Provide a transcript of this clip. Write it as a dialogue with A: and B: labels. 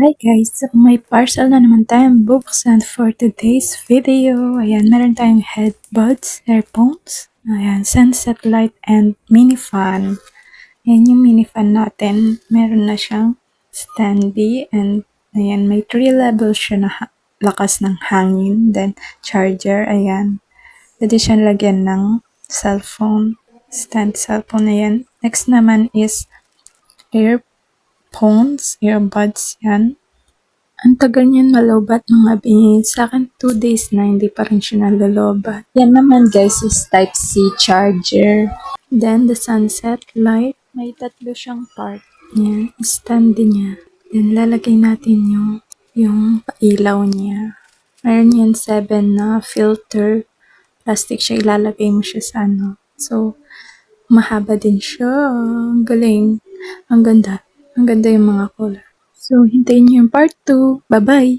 A: Hi guys! So, may parcel na naman tayong bubuksan for today's video. Ayan, meron tayong headbuds, earphones. Ayan, sunset light and mini fan. Ayan yung mini fan natin. Meron na siyang standy and ayan, may 3 levels siya na lakas ng hangin. Then, charger, ayan. Pwede siyang lagyan ng cellphone, stand cellphone, ayan. Next naman is earbuds, yan. Ang tagal niyan malobat mga bingit. Sa akin, 2 days na, hindi pa rin siya nalolobat. Yan naman guys is Type-C charger. Then, the sunset light. May 3 siyang part. Yan, stand niya. Then, lalagay natin yung pailaw niya. Meron yan 7 na filter. Plastic siya, ilalagay mo siya sa ano. So, mahaba din siya. Ang galing. Ang ganda. Ang ganda yung mga color. So, hintayin niyo yung part 2. Bye-bye!